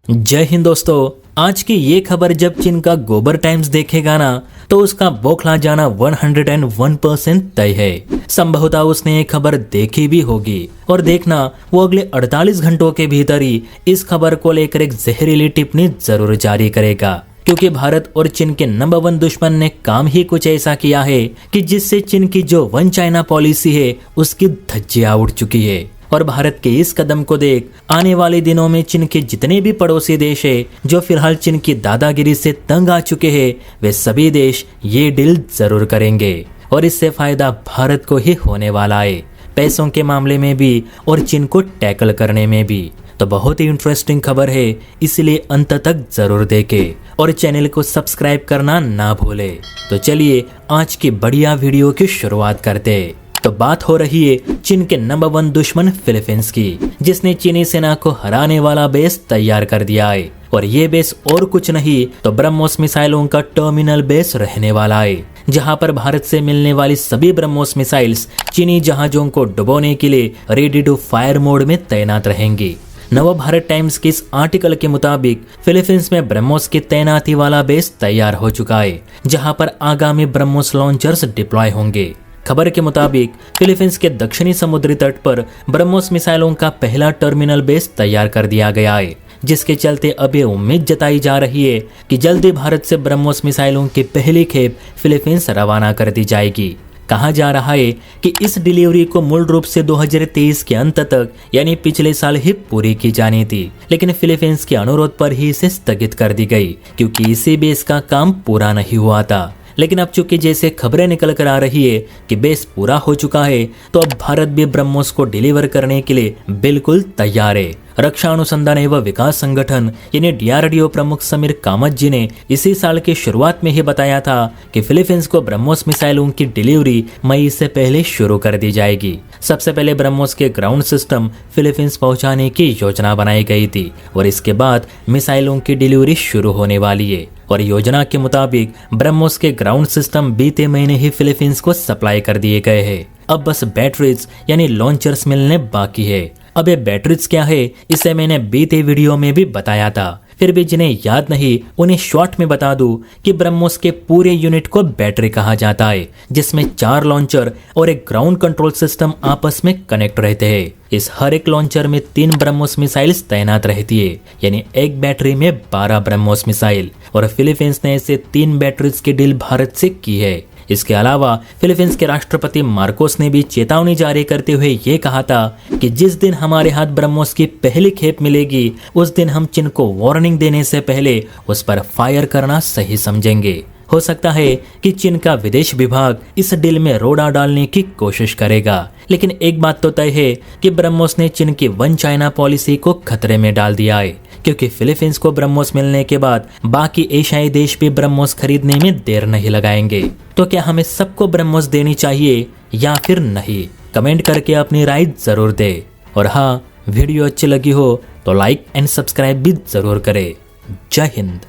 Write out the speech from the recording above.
जय हिंद दोस्तों। आज की ये खबर जब चीन का गोबर टाइम्स देखेगा ना तो उसका बौखला जाना 101% तय है। संभवतः उसने ये खबर देखी भी होगी और देखना वो अगले 48 घंटों के भीतर ही इस खबर को लेकर एक जहरीली टिप्पणी जरूर जारी करेगा, क्योंकि भारत और चीन के नंबर 1 दुश्मन ने काम ही कुछ ऐसा किया है कि जिससे चीन की जो वन चाइना पॉलिसी है उसकी धज्जियां उड़ चुकी है। और भारत के इस कदम को देख आने वाले दिनों में चीन के जितने भी पड़ोसी देश है जो फिलहाल चीन की दादागिरी से तंग आ चुके हैं, वे सभी देश ये डील जरूर करेंगे और इससे फायदा भारत को ही होने वाला है, पैसों के मामले में भी और चीन को टैकल करने में भी। तो बहुत ही इंटरेस्टिंग खबर है, इसलिए अंत तक जरूर देखें और चैनल को सब्सक्राइब करना ना भूले। तो चलिए आज की बढ़िया वीडियो की शुरुआत करते हैं। तो बात हो रही है चीन के नंबर 1 दुश्मन फिलीपींस की, जिसने चीनी सेना को हराने वाला बेस तैयार कर दिया है। और ये बेस और कुछ नहीं तो ब्रह्मोस मिसाइलों का टर्मिनल बेस रहने वाला है, जहां पर भारत से मिलने वाली सभी ब्रह्मोस मिसाइल्स चीनी जहाजों को डुबोने के लिए रेडी टू फायर मोड में तैनात रहेंगी। नव भारत टाइम्स के इस आर्टिकल के मुताबिक फिलीपींस में ब्रह्मोस की तैनाती वाला बेस तैयार हो चुका है, जहां पर आगामी ब्रह्मोस लॉन्चर्स डिप्लॉय होंगे। खबर के मुताबिक फिलीपींस के दक्षिणी समुद्री तट पर ब्रह्मोस मिसाइलों का पहला टर्मिनल बेस तैयार कर दिया गया है, जिसके चलते अब ये उम्मीद जताई जा रही है कि जल्दी भारत से ब्रह्मोस मिसाइलों की पहली खेप फिलीपींस रवाना कर दी जाएगी। कहा जा रहा है कि इस डिलीवरी को मूल रूप से 2023 के अंत तक यानी पिछले साल ही पूरी की जानी थी, लेकिन फिलीपींस के अनुरोध पर ही इसे स्थगित कर दी गई, क्योंकि इसी बेस का काम पूरा नहीं हुआ था। लेकिन अब चूंकि जैसे खबरें निकल कर आ रही है कि बेस पूरा हो चुका है, तो अब भारत भी ब्रह्मोस को डिलीवर करने के लिए बिल्कुल तैयार है। रक्षा अनुसंधान एवं विकास संगठन यानी DRDO प्रमुख समीर कामत जी ने इसी साल की शुरुआत में ही बताया था कि फिलीपींस को ब्रह्मोस मिसाइलों की डिलीवरी मई से पहले शुरू कर दी जाएगी। सबसे पहले ब्रह्मोस के ग्राउंड सिस्टम फिलीपींस पहुंचाने की योजना बनाई गई थी और इसके बाद मिसाइलों की डिलीवरी शुरू होने वाली है। और योजना के मुताबिक ब्रह्मोस के ग्राउंड सिस्टम बीते महीने ही फिलीपींस को सप्लाई कर दिए गए हैं। अब बस बैटरीज यानी लॉन्चर्स मिलने बाकी है। अब ये बैटरीज क्या है इसे मैंने बीते वीडियो में भी बताया था, फिर भी जिन्हें याद नहीं उन्हें शॉर्ट में बता दूं कि ब्रह्मोस के पूरे यूनिट को बैटरी कहा जाता है, जिसमें 4 लॉन्चर और एक ग्राउंड कंट्रोल सिस्टम आपस में कनेक्ट रहते हैं। इस हर एक लॉन्चर में 3 ब्रह्मोस मिसाइल्स तैनात रहती है, यानी एक बैटरी में 12 ब्रह्मोस मिसाइल। और फिलीपींस ने ऐसे 3 बैटरीज की डील भारत से की है। इसके अलावा फिलीपींस के राष्ट्रपति मार्कोस ने भी चेतावनी जारी करते हुए ये कहा था कि जिस दिन हमारे हाथ ब्रह्मोस की पहली खेप मिलेगी उस दिन हम चीन को वार्निंग देने से पहले उस पर फायर करना सही समझेंगे। हो सकता है कि चीन का विदेश विभाग इस डील में रोड़ा डालने की कोशिश करेगा, लेकिन एक बात तो तय है कि ब्रह्मोस ने चीन की वन चाइना पॉलिसी को खतरे में डाल दिया है, क्योंकि फिलीपींस को ब्रह्मोस मिलने के बाद बाकी एशियाई देश भी ब्रह्मोस खरीदने में देर नहीं लगाएंगे। तो क्या हमें सबको ब्रह्मोस देनी चाहिए या फिर नहीं? कमेंट करके अपनी राय जरूर दे। और हाँ, वीडियो अच्छी लगी हो तो लाइक एंड सब्सक्राइब भी जरूर करें। जय हिंद।